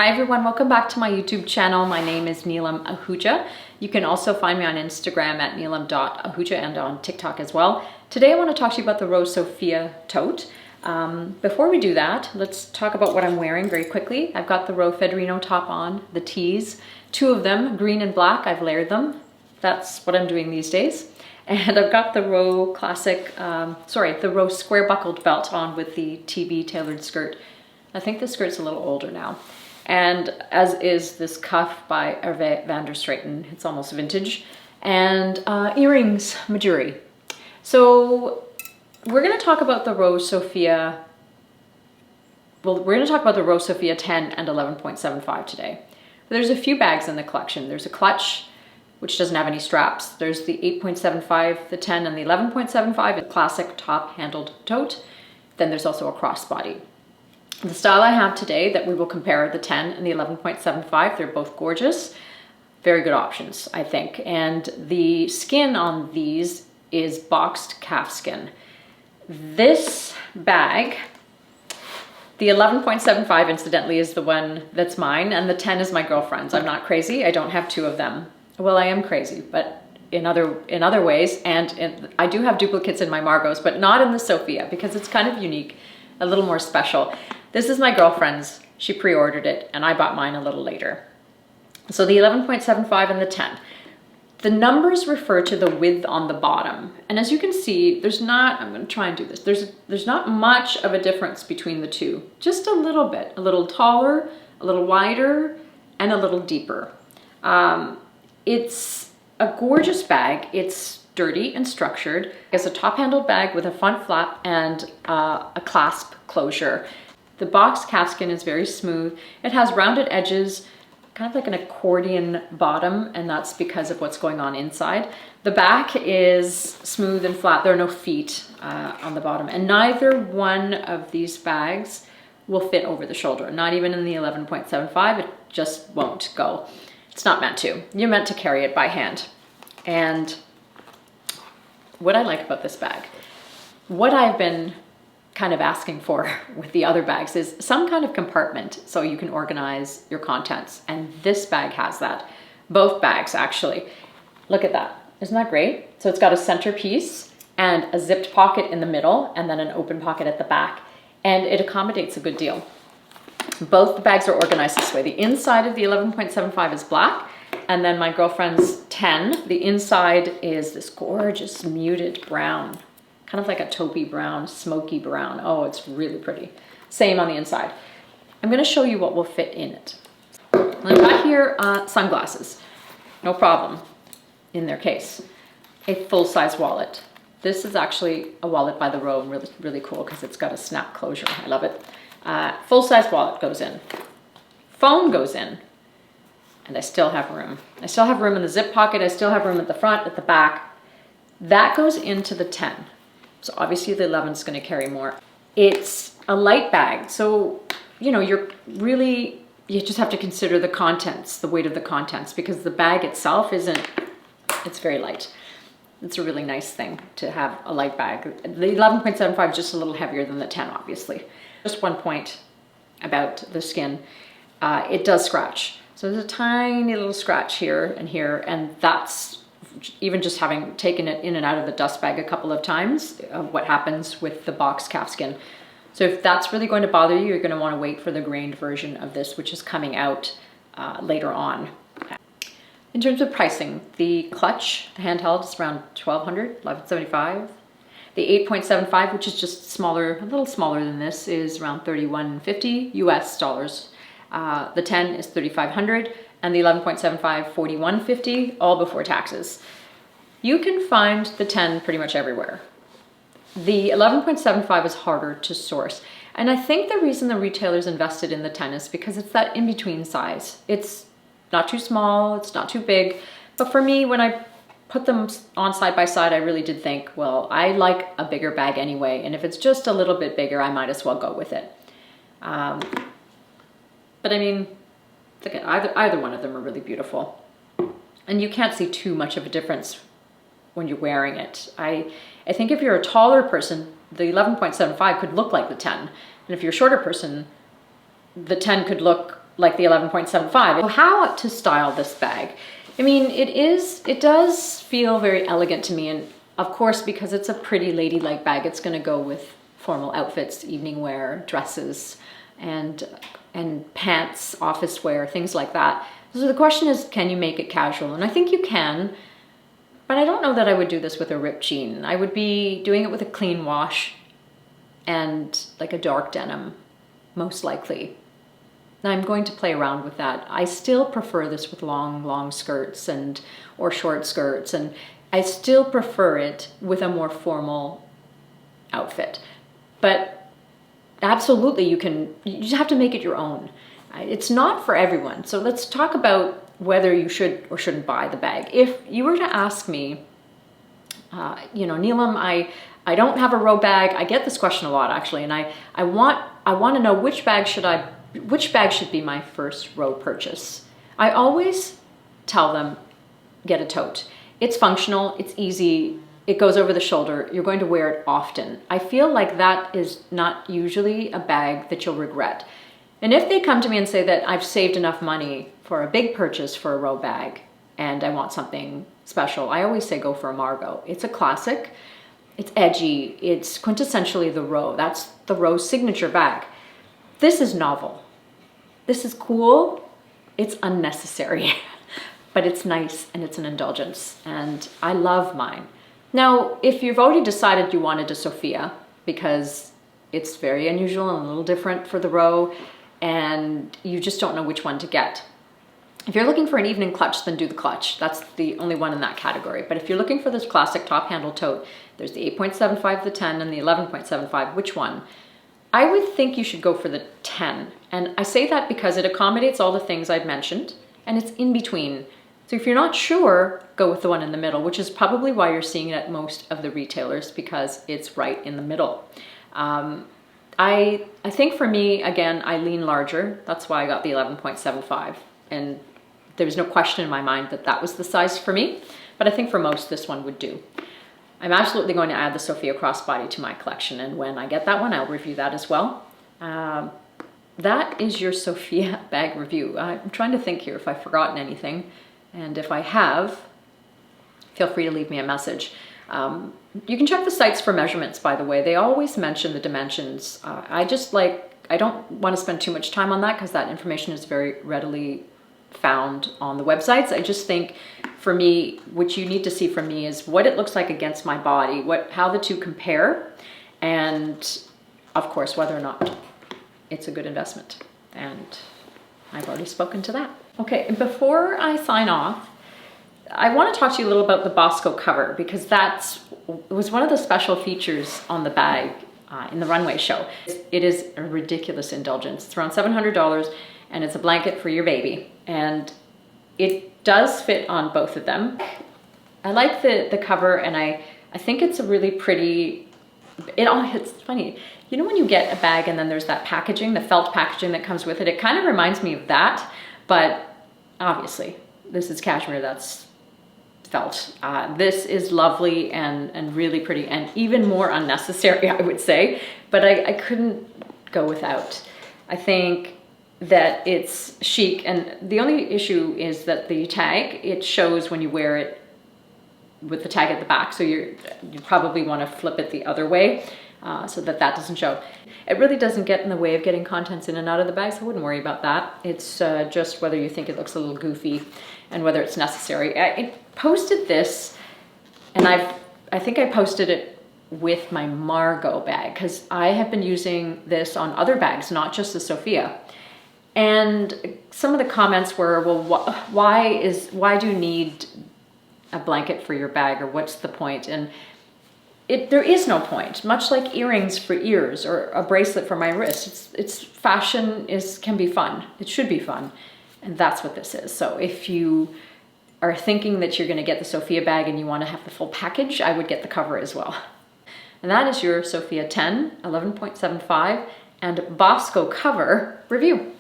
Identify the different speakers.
Speaker 1: Hi everyone, welcome back to my YouTube channel. My name is Neelam Ahuja. You can also find me on Instagram at neelam.ahuja and on TikTok as well. Today I want to talk to you about the ROW SOFIA tote. Before we do that, let's talk about what I'm wearing very quickly. I've got the ROW Federino top on, the tees, two of them, green and black. I've layered them. That's what I'm doing these days. And I've got the ROW classic, the ROW square buckled belt on with the TB tailored skirt. I think the skirt's a little older now. And as is this cuff by Hervé van der Straeten. It's almost vintage. And earrings, Majuri. So we're going to talk about the ROW SOFIA. Well, we're going to talk about the ROW SOFIA 10 and 11.75 today. There's a few bags in the collection. There's a clutch, which doesn't have any straps. There's the 8.75, the 10, and the 11.75, a classic top-handled tote. Then there's also a crossbody. The style I have today that we will compare, the 10 and the 11.75, they're both gorgeous. Very good options, I think. And the skin on these is boxed calf skin. This bag, the 11.75 incidentally is the one that's mine, and the 10 is my girlfriend's. I'm not crazy, I don't have two of them. Well, I am crazy, but in other ways, and I do have duplicates in my Margot's, but not in the Sophia because it's kind of unique, a little more special. This is my girlfriend's. She pre-ordered it and I bought mine a little later. So the 11.75 and the 10. The numbers refer to the width on the bottom. And as you can see, there's not, I'm going to try and do this. There's not much of a difference between the two. Just a little bit, a little taller, a little wider, and a little deeper. It's a gorgeous bag. It's sturdy and structured. It's a top-handled bag with a front flap and a clasp closure. The boxed calfskin is very smooth. It has rounded edges, kind of like an accordion bottom, and that's because of what's going on inside. The back is smooth and flat. There are no feet on the bottom, and neither one of these bags will fit over the shoulder. Not even in the 11.75, it just won't go. It's not meant to. You're meant to carry it by hand. And what I like about this bag, what I've been kind of asking for with the other bags is some kind of compartment so you can organize your contents. And this bag has that. Both bags, actually. Look at that. Isn't that great? So it's got a centerpiece and a zipped pocket in the middle and then an open pocket at the back. And it accommodates a good deal. Both the bags are organized this way. The inside of the 11.75 is black. And then my girlfriend's 10, the inside is this gorgeous muted brown. Kind of like a taupey brown, smoky brown. Oh, it's really pretty. Same on the inside. I'm going to show you what will fit in it. I've got here sunglasses. No problem in their case. A full-size wallet. This is actually a wallet by the ROW, really, really cool because it's got a snap closure. I love it. Full-size wallet goes in. Phone goes in. And I still have room. I still have room in the zip pocket. I still have room at the front, at the back. That goes into the 10. So obviously the 11 is going to carry more. It's a light bag. So, you know, you just have to consider the contents, the weight of the contents, because the bag itself it's very light. It's a really nice thing to have a light bag. The 11.75 is just a little heavier than the 10, obviously. Just one point about the skin. It does scratch. So there's a tiny little scratch here, and that's even just having taken it in and out of the dust bag a couple of times, what happens with the boxed calfskin. So if that's really going to bother you, you're going to want to wait for the grained version of this, which is coming out later on. In terms of pricing, the clutch, the handheld, is around $1,200, $1,175. The 8.75, which is just smaller, a little smaller than this, is around $31.50 US dollars. The 10 is $3,500. And the 11.75, $41.50, all before taxes. You can find the 10 pretty much everywhere. The 11.75 is harder to source. And I think the reason the retailers invested in the 10 is because it's that in-between size. It's not too small, it's not too big. But for me, when I put them on side by side, I really did think, well, I like a bigger bag anyway. And if it's just a little bit bigger, I might as well go with it. But I mean, again, either one of them are really beautiful. And you can't see too much of a difference when you're wearing it. I think if you're a taller person, the 11.75 could look like the 10. And if you're a shorter person, the 10 could look like the 11.75. How to style this bag? I mean, it does feel very elegant to me, and of course, because it's a pretty ladylike bag, it's going to go with formal outfits, evening wear, dresses, and pants, office wear, things like that. So the question is, can you make it casual? And I think you can, but I don't know that I would do this with a ripped jean. I would be doing it with a clean wash and like a dark denim, most likely. I'm going to play around with that. I still prefer this with long skirts or short skirts, and I still prefer it with a more formal outfit. But absolutely, you just have to make it your own. It's not for everyone. So let's talk about whether you should or shouldn't buy the bag. If you were to ask me, Neelam, I don't have a ROW bag. I get this question a lot, actually, and I want to know which bag should be my first ROW purchase. I always tell them, get a tote. It's functional, it's easy, it goes over the shoulder, you're going to wear it often. I feel like that is not usually a bag that you'll regret. And if they come to me and say that I've saved enough money for a big purchase for a ROW bag and I want something special, I always say go for a Margot. It's a classic, it's edgy, it's quintessentially the ROW. That's the ROW signature bag. This is novel. This is cool. It's unnecessary, but it's nice and it's an indulgence, and I love mine. Now, if you've already decided you wanted a Sophia because it's very unusual and a little different for the ROW, and you just don't know which one to get. If you're looking for an evening clutch, then do the clutch. That's the only one in that category. But if you're looking for this classic top handle tote, there's the 8.75, the 10, and the 11.75. Which one? I would think you should go for the 10. And I say that because it accommodates all the things I've mentioned, and it's in between. So if you're not sure, go with the one in the middle, which is probably why you're seeing it at most of the retailers, because it's right in the middle. I think for me, again, I lean larger. That's why I got the 11.75. And there's no question in my mind that that was the size for me. But I think for most, this one would do. I'm absolutely going to add the Sophia crossbody to my collection. And when I get that one, I'll review that as well. That is your Sophia bag review. I'm trying to think here if I've forgotten anything. And if I have, feel free to leave me a message. You can check the sites for measurements, by the way. They always mention the dimensions. I don't want to spend too much time on that because that information is very readily found on the websites. I just think for me, what you need to see from me is what it looks like against my body, how the two compare, and of course, whether or not it's a good investment. And I've already spoken to that. Okay, before I sign off, I want to talk to you a little about the BOSCO cover, because it was one of the special features on the bag in the runway show. It is a ridiculous indulgence. It's around $700, and it's a blanket for your baby. And it does fit on both of them. I like the cover, and I think it's a really pretty, it's funny. You know when you get a bag and then there's that packaging, the felt packaging that comes with it? It kind of reminds me of that, but obviously this is cashmere that's felt. This is lovely and really pretty, and even more unnecessary, I would say, but I couldn't go without. I think that it's chic, and the only issue is that the tag, it shows when you wear it with the tag at the back, so you probably want to flip it the other way so that doesn't show. It really doesn't get in the way of getting contents in and out of the bag, so I wouldn't worry about that. It's just whether you think it looks a little goofy and whether it's necessary. I posted this, and I think I posted it with my Margot bag, because I have been using this on other bags, not just the Sophia. And some of the comments were, well, why do you need a blanket for your bag, or what's the point? And there is no point, much like earrings for ears or a bracelet for my wrist. It's fashion can be fun. It should be fun. And that's what this is. So if you are thinking that you're going to get the Sophia bag and you want to have the full package, I would get the cover as well. And that is your Sophia 10, 11.75, and BOSCO cover review.